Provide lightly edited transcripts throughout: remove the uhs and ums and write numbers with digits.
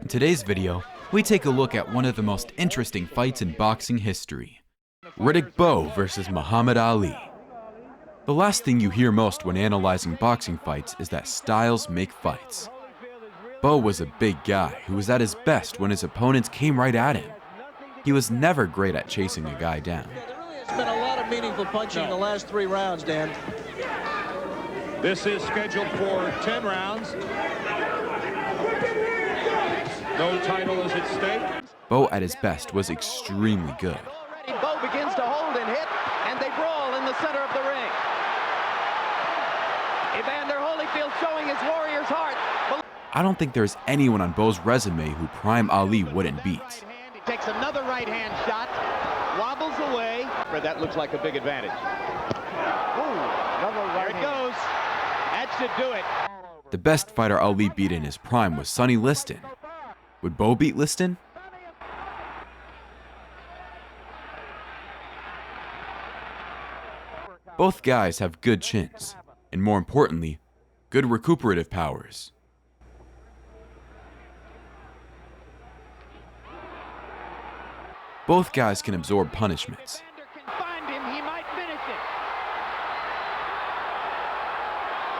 In today's video, we take a look at one of the most interesting fights in boxing history. Riddick Bowe versus Muhammad Ali. The last thing you hear most when analyzing boxing fights is that styles make fights. Bowe was a big guy who was at his best when his opponents came right at him. He was never great at chasing a guy down. There really has been a lot of meaningful punching in the last 3 rounds, Dan. This is scheduled for 10 rounds. No title is at stake. Bowe at his best was extremely good. Already Bowe begins to hold and hit, and they brawl in the center of the ring. Evander Holyfield showing his warrior's heart. I don't think there's anyone on Bowe's resume who prime Ali wouldn't beat. He takes another right hand shot, wobbles away. That looks like a big advantage. There it goes. That should do it. The best fighter Ali beat in his prime was Sonny Liston. Would Bowe beat Liston? Both guys have good chins, and more importantly, good recuperative powers. Both guys can absorb punishments. He might finish it.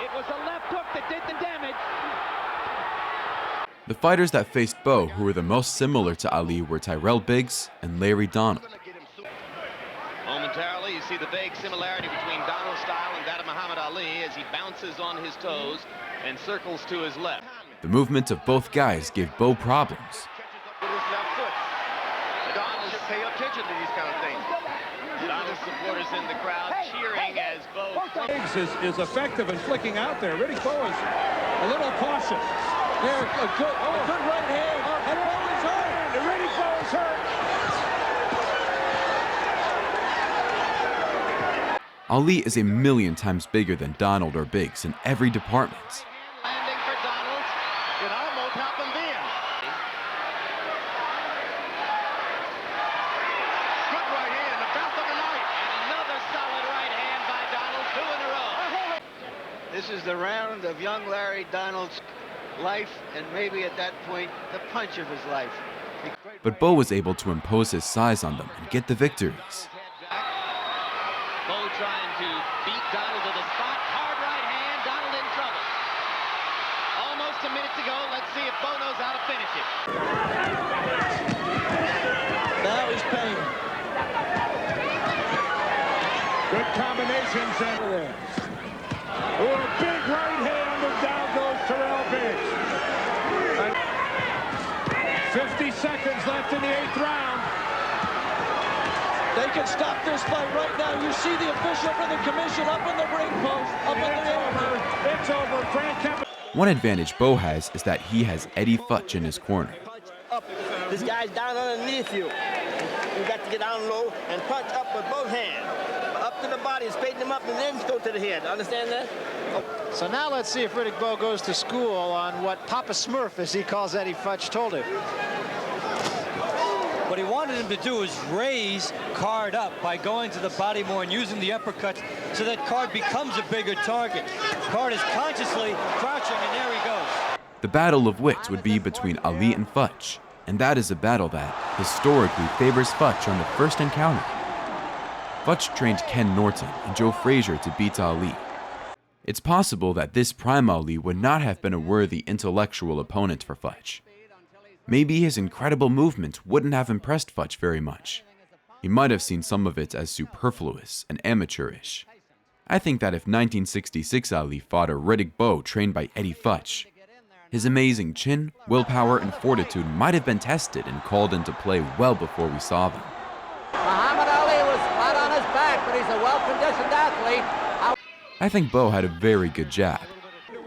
It was a left hook that did the damage. The fighters that faced Bowe who were the most similar to Ali were Tyrell Biggs and Larry Donald. Momentarily, you see the vague similarity between Donald's style and that of Muhammad Ali as he bounces on his toes and circles to his left. The movement of both guys gave Bowe problems. Donald should pay attention to these kind of things. Donald's supporters in the crowd cheering as Bowe. Biggs is effective in flicking out there. Riddick Bowe is a little cautious. There, a good right hand. And Bowe is hurt. And Riddick Bowe is hurt. Ali is a million times bigger than Donald or Biggs in every department. Landing for Donald. It almost happened then. Good right hand, about the night. And another solid right hand by Donald, 2 in a row. This is the round of young Larry Donald's life, and maybe at that point, the punch of his life. But Bowe was able to impose his size on them and get the victories. Bowe trying to beat Donald to the spot. Hard right hand, Donald in trouble. Almost a minute to go. Let's see if Bowe knows how to finish it. Now he's paying. Good combinations in there. Oh, a big right hand, and down goes Tyrell Biggs. 50 seconds left in the 8th round. They can stop this fight right now. You see the official from the commission up in the ring post, up in the air. It's over. Frank Kevin. One advantage Bowe has is that he has Eddie Futch in his corner. Up. This guy's down underneath you. You got to get down low and punch up with both hands. Up to the body, straighten him up, and then go to the head. Understand that? So now let's see if Riddick Bowe goes to school on what Papa Smurf, as he calls Eddie Futch, told him. What he wanted him to do is raise Card up by going to the body more and using the uppercuts so that Card becomes a bigger target. Card is consciously crouching, and there he goes. The battle of wits would be between Ali and Futch, and that is a battle that historically favors Futch on the first encounter. Futch trained Ken Norton and Joe Frazier to beat Ali. It's possible that this prime Ali would not have been a worthy intellectual opponent for Futch. Maybe his incredible movement wouldn't have impressed Futch very much. He might have seen some of it as superfluous and amateurish. I think that if 1966 Ali fought a Riddick Bowe trained by Eddie Futch, his amazing chin, willpower, and fortitude might have been tested and called into play well before we saw them. Muhammad Ali was flat on his back, but he's a well-conditioned athlete. I think Bowe had a very good jab.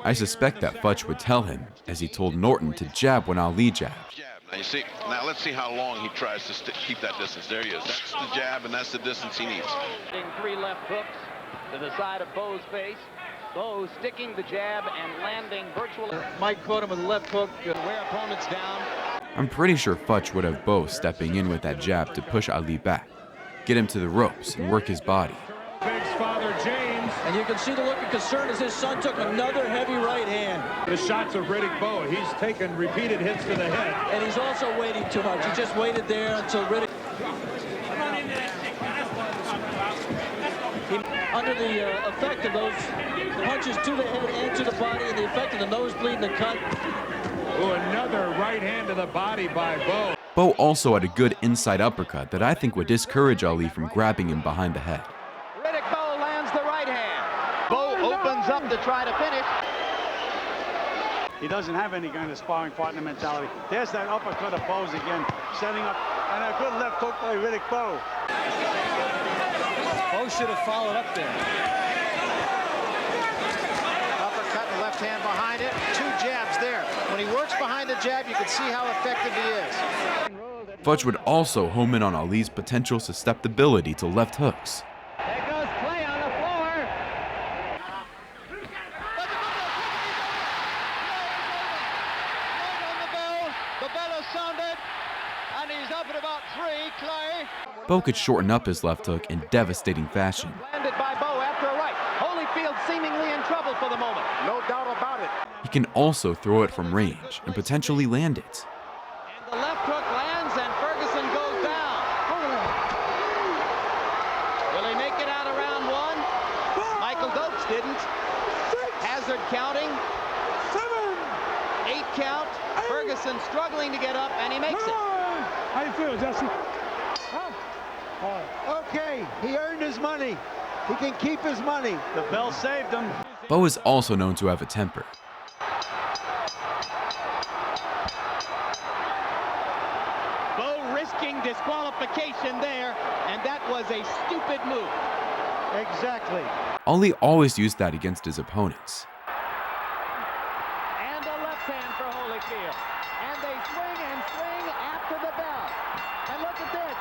I suspect that Futch would tell him, as he told Norton to jab when Ali jabbed. Now you see, now let's see how long he tries to keep that distance. There he is. That's the jab, and that's the distance he needs. 3 left hooks to the side of Bowe's face. Bowe sticking the jab and landing virtually. Mike caught him with a left hook. Wear opponents down. I'm pretty sure Futch would have Bowe stepping in with that jab to push Ali back, get him to the ropes, and work his body. Biggs' father, James. And you can see the look of concern as his son took another heavy right hand. The shots of Riddick Bowe. He's taken repeated hits to the head. And he's also waiting too much. He just waited there until Riddick... Under the effect of those punches to the head and to the body, and the effect of the nosebleed and the cut. Oh, another right hand to the body by Bowe. Bowe also had a good inside uppercut that I think would discourage Ali from grabbing him behind the head. Riddick Bowe lands the right hand. Bowe opens up to try to finish. He doesn't have any kind of sparring partner mentality. There's that uppercut of Bowe's again, setting up, and a good left hook by Riddick Bowe. Bowe should have followed up there. Uppercut and left hand behind it. 2 jabs there. When he works behind the jab, you can see how effective he is. Futch would also home in on Ali's potential susceptibility to left hooks. There goes Clay on the floor. The bell has sounded, and he's up at about 3, Clay. Bowe could shorten up his left hook in devastating fashion. Landed by Bowe after a right. Holyfield seemingly in trouble for the moment. No doubt about it. He can also throw it from range and potentially land it. And the left hook lands, and Ferguson goes down. Will he make it out of round 1? Michael Dokes didn't. Hazard counting. 8 count. Ferguson struggling to get up, and he makes it. How you feel, Jesse? Okay, he earned his money. He can keep his money. The bell saved him. Bowe is also known to have a temper. Bowe risking disqualification there, and that was a stupid move. Exactly. Ali always used that against his opponents. And a left hand for Holyfield. And they swing and swing after the bell. And look at this.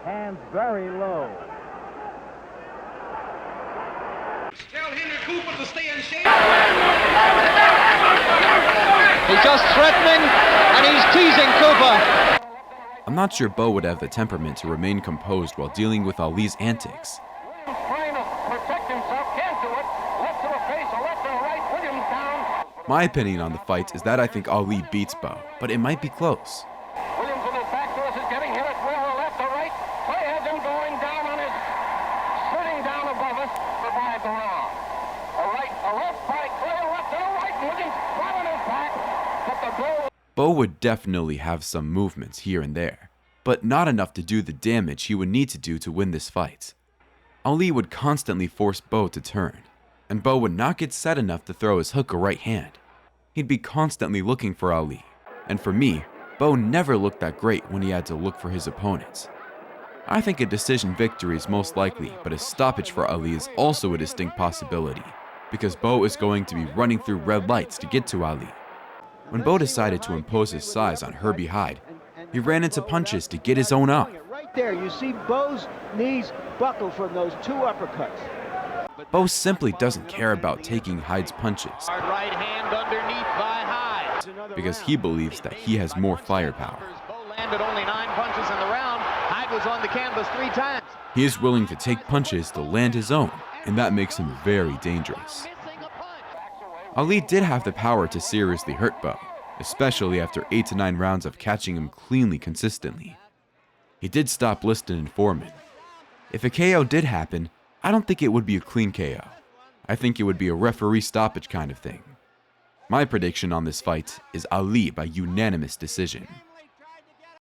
Hands very low. Tell Henry Cooper to stay in shape. He's just threatening, and he's teasing Cooper. I'm not sure Bowe would have the temperament to remain composed while dealing with Ali's antics. Trying to protect himself, can't do it. Left to the face, a left and a right, Williams down. My opinion on the fight is that I think Ali beats Bowe, but it might be close. Williams in his back doors is getting hit at will, a left or right. Clay has him going down on his, sitting down above us, survive the round. A left by Clay, a left and a right, Williams flat on his back, but the blow. Bowe would definitely have some movements here and there, but not enough to do the damage he would need to do to win this fight. Ali would constantly force Bowe to turn, and Bowe would not get set enough to throw his hook or right hand. He'd be constantly looking for Ali, and for me, Bowe never looked that great when he had to look for his opponents. I think a decision victory is most likely, but a stoppage for Ali is also a distinct possibility, because Bowe is going to be running through red lights to get to Ali. When Bowe decided to impose his size on Herbie Hyde, he ran into punches to get his own up. Right there, you see Bowe's knees buckle from those 2 uppercuts. Bowe simply doesn't care about taking Hyde's punches Hard right hand underneath by Hyde. because he believes that he has more firepower. Bowe landed only 9 punches in the round. Hyde was on the canvas 3 times. He is willing to take punches to land his own, and that makes him very dangerous. Missing a punch. Ali did have the power to seriously hurt Bowe, especially after 8 to 9 rounds of catching him cleanly consistently. He did stop Liston and Foreman. If a KO did happen, I don't think it would be a clean KO. I think it would be a referee stoppage kind of thing. My prediction on this fight is Ali by unanimous decision.